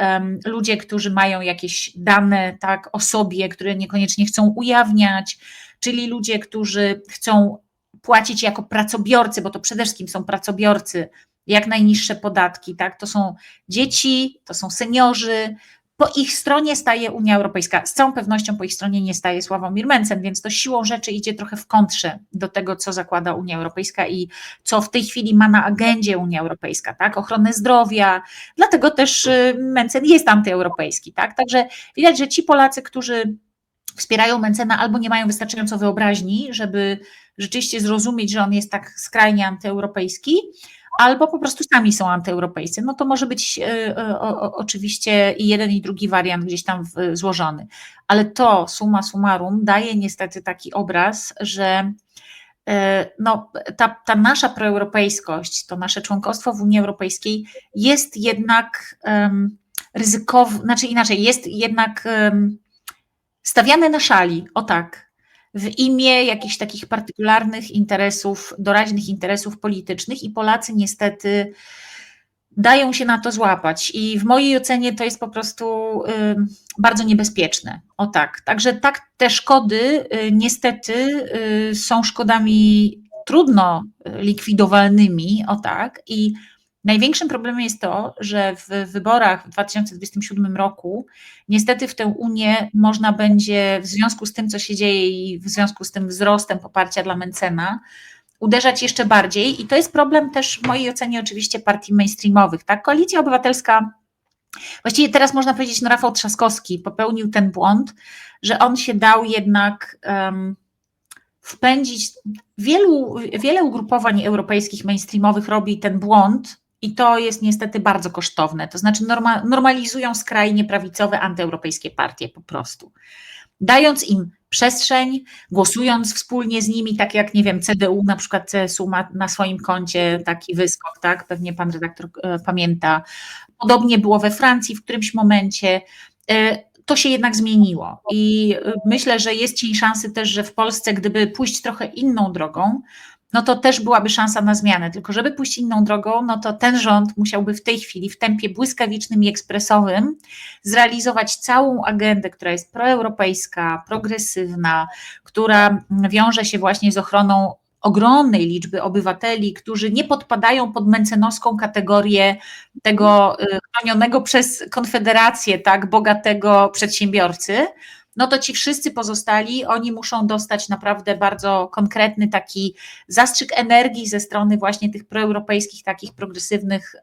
ludzie, którzy mają jakieś dane, tak, o sobie, które niekoniecznie chcą ujawniać, czyli ludzie, którzy chcą płacić jako pracobiorcy, bo to przede wszystkim są pracobiorcy, jak najniższe podatki, tak? To są dzieci, to są seniorzy. Po ich stronie staje Unia Europejska. Z całą pewnością po ich stronie nie staje Sławomir Mencen, więc to siłą rzeczy idzie trochę w kontrze do tego, co zakłada Unia Europejska i co w tej chwili ma na agendzie Unia Europejska, tak? Ochronę zdrowia, dlatego też Mencen jest antyeuropejski, tak? Także widać, że ci Polacy, którzy wspierają Mencena, albo nie mają wystarczająco wyobraźni, żeby rzeczywiście zrozumieć, że on jest tak skrajnie antyeuropejski, albo po prostu sami są antyeuropejscy. No to może być oczywiście i jeden i drugi wariant gdzieś tam złożony. Ale to summa summarum daje niestety taki obraz, że no, ta nasza proeuropejskość, to nasze członkostwo w Unii Europejskiej jest jednak ryzykowne, znaczy inaczej, jest jednak stawiane na szali, o tak, w imię jakichś takich partykularnych interesów, doraźnych interesów politycznych i Polacy niestety dają się na to złapać i w mojej ocenie to jest po prostu bardzo niebezpieczne, o tak. Także tak, te szkody niestety są szkodami trudno likwidowalnymi, o tak, i największym problemem jest to, że w wyborach w 2027 roku niestety w tę Unię można będzie w związku z tym, co się dzieje i w związku z tym wzrostem poparcia dla Mencena uderzać jeszcze bardziej i to jest problem też w mojej ocenie oczywiście partii mainstreamowych. Tak? Koalicja Obywatelska, właściwie teraz można powiedzieć, no Rafał Trzaskowski popełnił ten błąd, że on się dał jednak wpędzić, wiele ugrupowań europejskich mainstreamowych robi ten błąd, i to jest niestety bardzo kosztowne, to znaczy normalizują skrajnie prawicowe, antyeuropejskie partie po prostu. Dając im przestrzeń, głosując wspólnie z nimi, tak jak, nie wiem, CDU, na przykład CSU ma na swoim koncie taki wyskok, tak, pewnie pan redaktor pamięta. Podobnie było we Francji w którymś momencie. To się jednak zmieniło i myślę, że jest cień szansy też, że w Polsce, gdyby pójść trochę inną drogą, no to też byłaby szansa na zmianę, tylko żeby pójść inną drogą, no to ten rząd musiałby w tej chwili w tempie błyskawicznym i ekspresowym zrealizować całą agendę, która jest proeuropejska, progresywna, która wiąże się właśnie z ochroną ogromnej liczby obywateli, którzy nie podpadają pod mencenowską kategorię tego chronionego przez Konfederację, tak, bogatego przedsiębiorcy, no to ci wszyscy pozostali, oni muszą dostać naprawdę bardzo konkretny taki zastrzyk energii ze strony właśnie tych proeuropejskich, takich progresywnych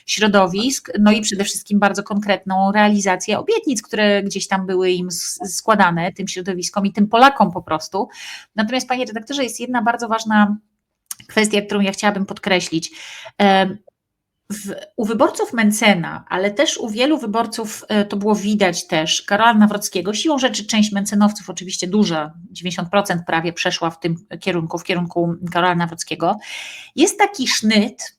środowisk, no i przede wszystkim bardzo konkretną realizację obietnic, które gdzieś tam były im składane, tym środowiskom i tym Polakom po prostu. Natomiast panie redaktorze, jest jedna bardzo ważna kwestia, którą ja chciałabym podkreślić. U wyborców Mencena, ale też u wielu wyborców, to było widać też, Karola Nawrockiego, siłą rzeczy część mencenowców, oczywiście duża, 90% prawie przeszła w tym kierunku, w kierunku Karola Nawrockiego, jest taki sznyt,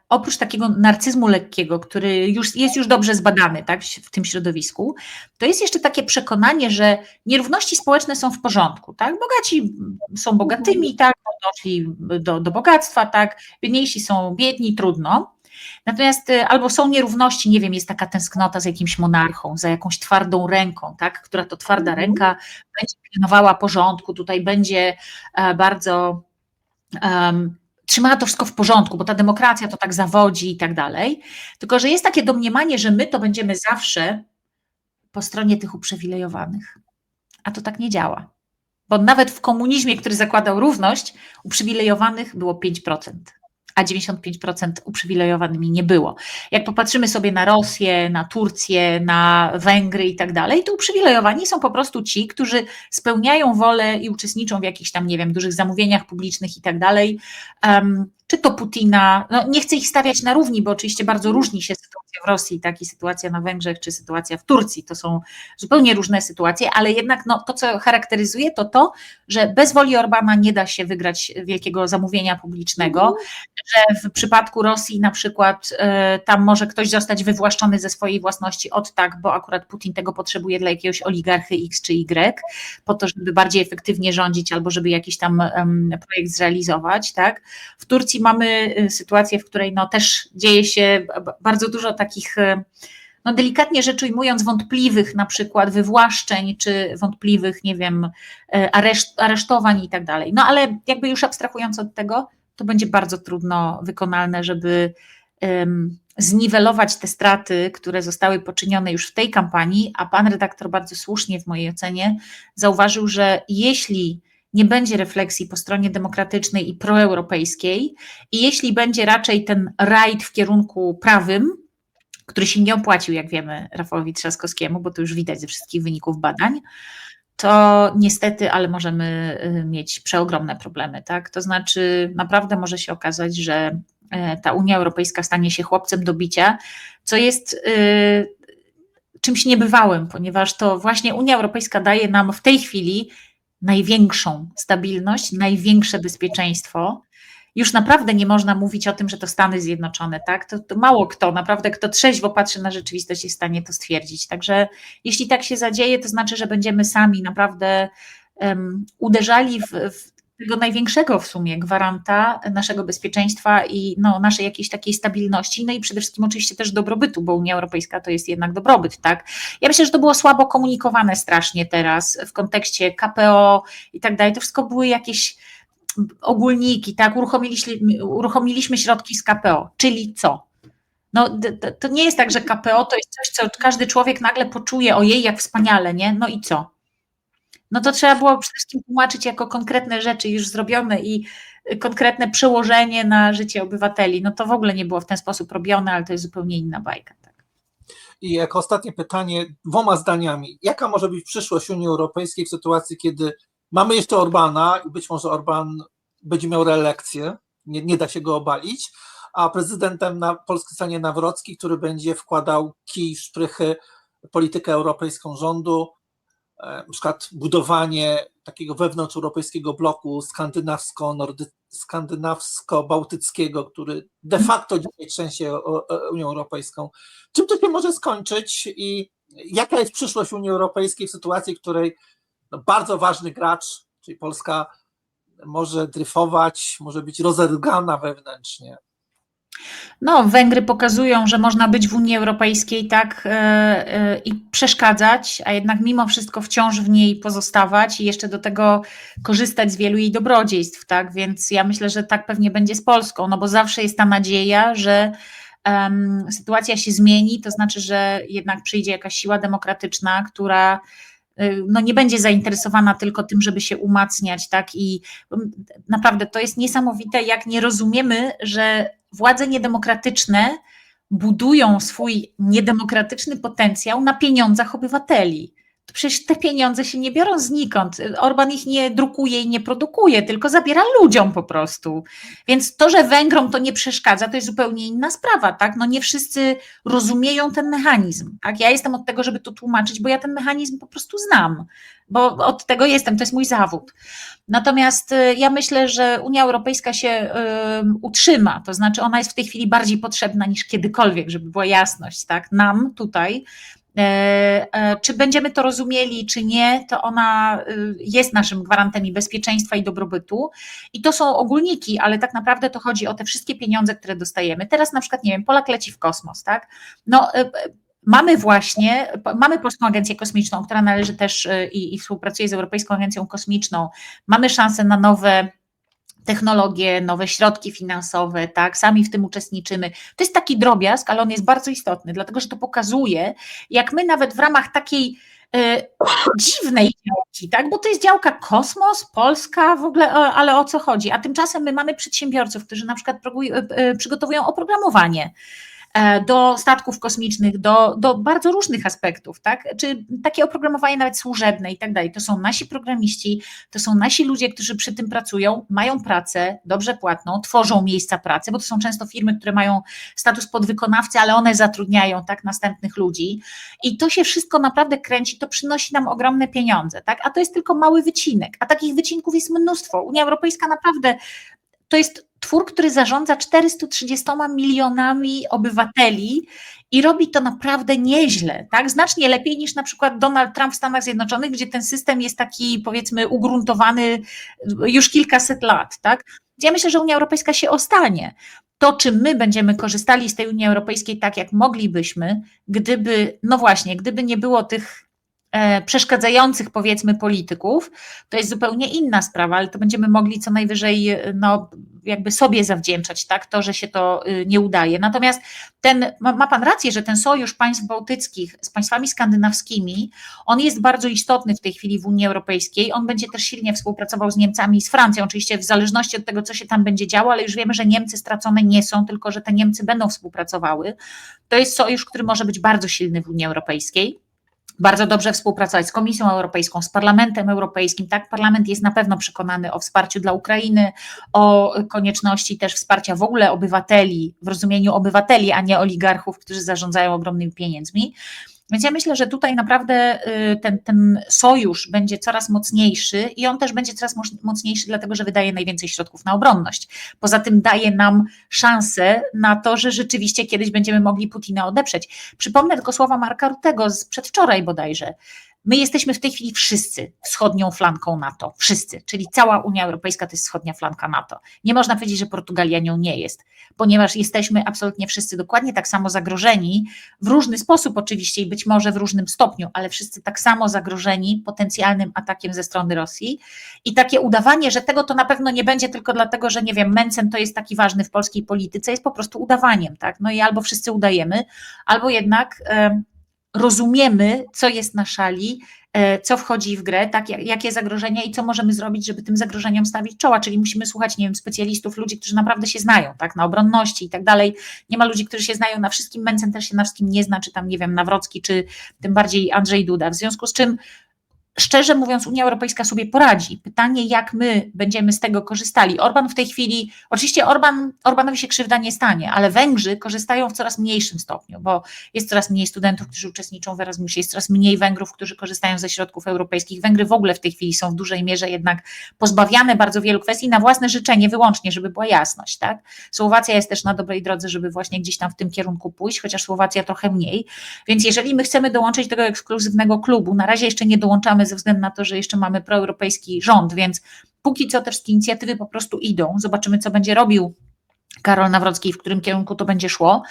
oprócz takiego narcyzmu lekkiego, który jest już dobrze zbadany, tak, w tym środowisku, to jest jeszcze takie przekonanie, że nierówności społeczne są w porządku, tak? Bogaci są bogatymi, tak, doszli do bogactwa, tak, biedniejsi są biedni, trudno. Natomiast albo są nierówności, nie wiem, jest taka tęsknota za jakimś monarchą, za jakąś twardą ręką, tak, która to twarda ręka będzie pilnowała porządku, tutaj będzie bardzo trzymała to wszystko w porządku, bo ta demokracja to tak zawodzi i tak dalej. Tylko że jest takie domniemanie, że my to będziemy zawsze po stronie tych uprzywilejowanych. A to tak nie działa. Bo nawet w komunizmie, który zakładał równość, uprzywilejowanych było 5%, a 95% uprzywilejowanymi nie było. Jak popatrzymy sobie na Rosję, na Turcję, na Węgry i tak dalej, to uprzywilejowani są po prostu ci, którzy spełniają wolę i uczestniczą w jakichś tam, nie wiem, dużych zamówieniach publicznych i tak dalej. Czy to Putina, no nie chcę ich stawiać na równi, bo oczywiście bardzo różni się sytuacja w Rosji, tak, i sytuacja na Węgrzech, czy sytuacja w Turcji, to są zupełnie różne sytuacje, ale jednak to, co charakteryzuje, to, że bez woli Orbana nie da się wygrać wielkiego zamówienia publicznego, że w przypadku Rosji na przykład tam może ktoś zostać wywłaszczony ze swojej własności tak, bo akurat Putin tego potrzebuje dla jakiegoś oligarchy X czy Y, po to, żeby bardziej efektywnie rządzić albo żeby jakiś tam projekt zrealizować, tak. W Turcji mamy sytuację, w której też dzieje się bardzo dużo takich, delikatnie rzecz ujmując, wątpliwych na przykład wywłaszczeń, czy wątpliwych, nie wiem, aresztowań i tak dalej. No ale jakby już abstrahując od tego, to będzie bardzo trudno wykonalne, żeby zniwelować te straty, które zostały poczynione już w tej kampanii, a pan redaktor bardzo słusznie w mojej ocenie zauważył, że jeśli nie będzie refleksji po stronie demokratycznej i proeuropejskiej i jeśli będzie raczej ten rajd w kierunku prawym, który się nie opłacił, jak wiemy, Rafałowi Trzaskowskiemu, bo to już widać ze wszystkich wyników badań, to niestety, ale możemy mieć przeogromne problemy, tak? To znaczy naprawdę może się okazać, że ta Unia Europejska stanie się chłopcem do bicia, co jest czymś niebywałym, ponieważ to właśnie Unia Europejska daje nam w tej chwili największą stabilność, największe bezpieczeństwo. Już naprawdę nie można mówić o tym, że to Stany Zjednoczone, tak? To mało kto, naprawdę kto trzeźwo patrzy na rzeczywistość, jest w stanie to stwierdzić. Także jeśli tak się zadzieje, to znaczy, że będziemy sami naprawdę uderzali w tego największego w sumie gwaranta naszego bezpieczeństwa i naszej jakiejś takiej stabilności, no i przede wszystkim oczywiście też dobrobytu, bo Unia Europejska to jest jednak dobrobyt, tak? Ja myślę, że to było słabo komunikowane strasznie teraz w kontekście KPO i tak dalej. To wszystko były jakieś ogólniki, tak? Uruchomiliśmy środki z KPO, czyli co? To nie jest tak, że KPO to jest coś, co każdy człowiek nagle poczuje, ojej, jak wspaniale, nie? No i co? No to trzeba było przede wszystkim tłumaczyć jako konkretne rzeczy już zrobione i konkretne przełożenie na życie obywateli. No to w ogóle nie było w ten sposób robione, ale to jest zupełnie inna bajka. Tak. I jako ostatnie pytanie, 2 zdaniami. Jaka może być przyszłość Unii Europejskiej w sytuacji, kiedy mamy jeszcze Orbana i być może Orban będzie miał reelekcję, nie da się go obalić, a prezydentem Polski zostanie Nawrocki, który będzie wkładał kij w szprychy politykę europejską rządu, na przykład budowanie takiego wewnątrzeuropejskiego bloku skandynawsko-bałtyckiego, który de facto dzisiaj trzęsie Unią Europejską. Czym to się może skończyć i jaka jest przyszłość Unii Europejskiej w sytuacji, w której bardzo ważny gracz, czyli Polska, może dryfować, może być rozergana wewnętrznie? Węgry pokazują, że można być w Unii Europejskiej, tak, i przeszkadzać, a jednak mimo wszystko wciąż w niej pozostawać i jeszcze do tego korzystać z wielu jej dobrodziejstw, tak, więc ja myślę, że tak pewnie będzie z Polską, bo zawsze jest ta nadzieja, że sytuacja się zmieni, to znaczy, że jednak przyjdzie jakaś siła demokratyczna, która nie będzie zainteresowana tylko tym, żeby się umacniać, tak, i naprawdę to jest niesamowite, jak nie rozumiemy, że władze niedemokratyczne budują swój niedemokratyczny potencjał na pieniądzach obywateli. To przecież te pieniądze się nie biorą znikąd. Orban ich nie drukuje i nie produkuje, tylko zabiera ludziom po prostu. Więc to, że Węgrom to nie przeszkadza, to jest zupełnie inna sprawa, tak? Nie wszyscy rozumieją ten mechanizm, tak? Ja jestem od tego, żeby to tłumaczyć, bo ja ten mechanizm po prostu znam, bo od tego jestem, to jest mój zawód. Natomiast ja myślę, że Unia Europejska się utrzyma, to znaczy ona jest w tej chwili bardziej potrzebna niż kiedykolwiek, żeby była jasność, tak? Nam tutaj. Czy będziemy to rozumieli, czy nie, to ona jest naszym gwarantem i bezpieczeństwa i dobrobytu i to są ogólniki, ale tak naprawdę to chodzi o te wszystkie pieniądze, które dostajemy. Teraz na przykład, nie wiem, Polak leci w kosmos, tak? Mamy Polską Agencję Kosmiczną, która należy też i współpracuje z Europejską Agencją Kosmiczną. Mamy szansę na nowe technologie, nowe środki finansowe, tak, sami w tym uczestniczymy. To jest taki drobiazg, ale on jest bardzo istotny, dlatego że to pokazuje, jak my nawet w ramach takiej dziwnej działki, tak, bo to jest działka kosmos, Polska, w ogóle, ale o co chodzi? A tymczasem my mamy przedsiębiorców, którzy na przykład przygotowują oprogramowanie, do statków kosmicznych, do bardzo różnych aspektów, tak? Czy takie oprogramowanie nawet służebne i tak dalej. To są nasi programiści, to są nasi ludzie, którzy przy tym pracują, mają pracę, dobrze płatną, tworzą miejsca pracy, bo to są często firmy, które mają status podwykonawcy, ale one zatrudniają tak następnych ludzi i to się wszystko naprawdę kręci, to przynosi nam ogromne pieniądze, tak? A to jest tylko mały wycinek, a takich wycinków jest mnóstwo. Unia Europejska naprawdę to jest twór, który zarządza 430 milionami obywateli i robi to naprawdę nieźle, tak? Znacznie lepiej niż na przykład Donald Trump w Stanach Zjednoczonych, gdzie ten system jest taki, powiedzmy, ugruntowany już kilkaset lat, tak? Ja myślę, że Unia Europejska się ostanie. To, czy my będziemy korzystali z tej Unii Europejskiej tak, jak moglibyśmy, gdyby, no właśnie, gdyby nie było tych przeszkadzających, powiedzmy, polityków, to jest zupełnie inna sprawa, ale to będziemy mogli co najwyżej no, jakby sobie zawdzięczać, tak, to, że się to nie udaje. Natomiast ma pan rację, że ten sojusz państw bałtyckich z państwami skandynawskimi, on jest bardzo istotny w tej chwili w Unii Europejskiej, on będzie też silnie współpracował z Niemcami i z Francją, oczywiście w zależności od tego, co się tam będzie działo, ale już wiemy, że Niemcy stracone nie są, tylko że te Niemcy będą współpracowały. To jest sojusz, który może być bardzo silny w Unii Europejskiej. Bardzo dobrze współpracować z Komisją Europejską, z Parlamentem Europejskim. Tak, Parlament jest na pewno przekonany o wsparciu dla Ukrainy, o konieczności też wsparcia w ogóle obywateli, w rozumieniu obywateli, a nie oligarchów, którzy zarządzają ogromnymi pieniędzmi. Więc ja myślę, że tutaj naprawdę ten sojusz będzie coraz mocniejszy i on też będzie coraz mocniejszy, dlatego że wydaje najwięcej środków na obronność. Poza tym daje nam szansę na to, że rzeczywiście kiedyś będziemy mogli Putina odeprzeć. Przypomnę tylko słowa Marka Rutego z przedwczoraj bodajże. My jesteśmy w tej chwili wszyscy wschodnią flanką NATO, wszyscy, czyli cała Unia Europejska to jest wschodnia flanka NATO. Nie można powiedzieć, że Portugalia nią nie jest, ponieważ jesteśmy absolutnie wszyscy dokładnie tak samo zagrożeni, w różny sposób oczywiście i być może w różnym stopniu, ale wszyscy tak samo zagrożeni potencjalnym atakiem ze strony Rosji i takie udawanie, że tego to na pewno nie będzie tylko dlatego, że nie wiem, Mencen to jest taki ważny w polskiej polityce, jest po prostu udawaniem, tak? No i albo wszyscy udajemy, albo jednak rozumiemy, co jest na szali, co wchodzi w grę, tak, jakie zagrożenia i co możemy zrobić, żeby tym zagrożeniom stawić czoła, czyli musimy słuchać, nie wiem, specjalistów, ludzi, którzy naprawdę się znają, tak, na obronności i tak dalej. Nie ma ludzi, którzy się znają na wszystkim, Mencen też się na wszystkim nie zna, czy tam, nie wiem, Nawrocki, czy tym bardziej Andrzej Duda, w związku z czym szczerze mówiąc, Unia Europejska sobie poradzi. Pytanie, jak my będziemy z tego korzystali. Orban w tej chwili, oczywiście Orbanowi się krzywda nie stanie, ale Węgrzy korzystają w coraz mniejszym stopniu, bo jest coraz mniej studentów, którzy uczestniczą w Erasmusie, jest coraz mniej Węgrów, którzy korzystają ze środków europejskich. Węgry w ogóle w tej chwili są w dużej mierze jednak pozbawiane bardzo wielu kwestii na własne życzenie wyłącznie, żeby była jasność. Tak? Słowacja jest też na dobrej drodze, żeby właśnie gdzieś tam w tym kierunku pójść, chociaż Słowacja trochę mniej. Więc jeżeli my chcemy dołączyć do tego ekskluzywnego klubu, na razie jeszcze nie dołączamy ze względu na to, że jeszcze mamy proeuropejski rząd, więc póki co te wszystkie inicjatywy po prostu idą. Zobaczymy, co będzie robił Karol Nawrocki i w którym kierunku to będzie szło,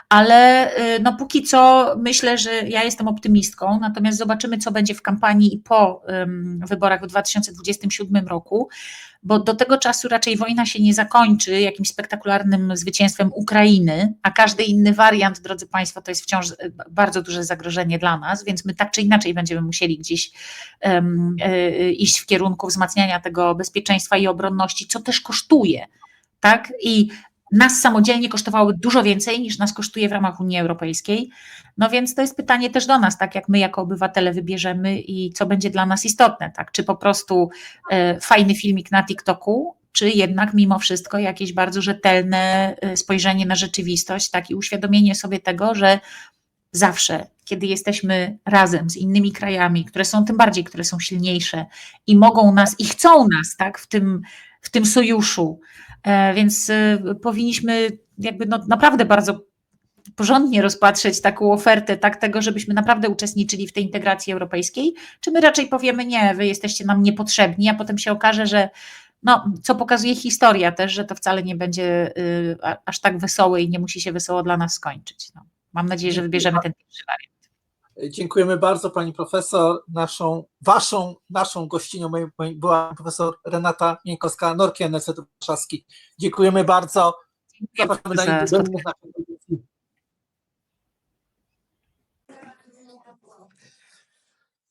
ale no póki co myślę, że ja jestem optymistką, natomiast zobaczymy, co będzie w kampanii i po wyborach w 2027 roku, bo do tego czasu raczej wojna się nie zakończy jakimś spektakularnym zwycięstwem Ukrainy, a każdy inny wariant, drodzy Państwo, to jest wciąż bardzo duże zagrożenie dla nas, więc my tak czy inaczej będziemy musieli gdzieś iść w kierunku wzmacniania tego bezpieczeństwa i obronności, co też kosztuje, tak? I nas samodzielnie kosztowały dużo więcej niż nas kosztuje w ramach Unii Europejskiej. No więc to jest pytanie też do nas, tak jak my jako obywatele wybierzemy i co będzie dla nas istotne, tak? Czy po prostu fajny filmik na TikToku, czy jednak mimo wszystko jakieś bardzo rzetelne spojrzenie na rzeczywistość, tak? I uświadomienie sobie tego, że zawsze, kiedy jesteśmy razem z innymi krajami, które są tym bardziej, które są silniejsze i mogą nas i chcą nas, tak? W tym sojuszu, więc powinniśmy jakby no naprawdę bardzo porządnie rozpatrzeć taką ofertę, tak, tego, żebyśmy naprawdę uczestniczyli w tej integracji europejskiej, czy my raczej powiemy nie, wy jesteście nam niepotrzebni, a potem się okaże, że no, co pokazuje historia też, że to wcale nie będzie aż tak wesołe i nie musi się wesoło dla nas skończyć. No, mam nadzieję, że wybierzemy ten pierwszy wariant. Dziękujemy bardzo pani profesor. Naszą gościnią była profesor Renata Miękowska-Norkiene, Uniwersytet Warszawski. Dziękujemy bardzo. Zapraszamy na innych naszych audycji.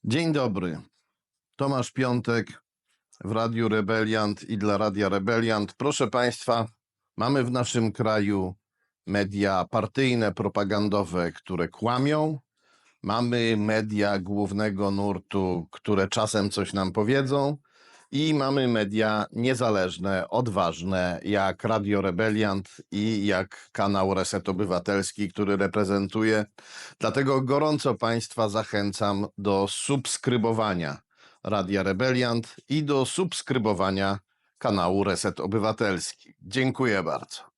Dzień dobry. Tomasz Piątek w Radiu Rebeliant i dla Radia Rebeliant. Proszę Państwa, mamy w naszym kraju media partyjne, propagandowe, które kłamią. Mamy media głównego nurtu, które czasem coś nam powiedzą. I mamy media niezależne, odważne, jak Radio Rebeliant i jak kanał Reset Obywatelski, który reprezentuję. Dlatego gorąco Państwa zachęcam do subskrybowania Radia Rebeliant i do subskrybowania kanału Reset Obywatelski. Dziękuję bardzo.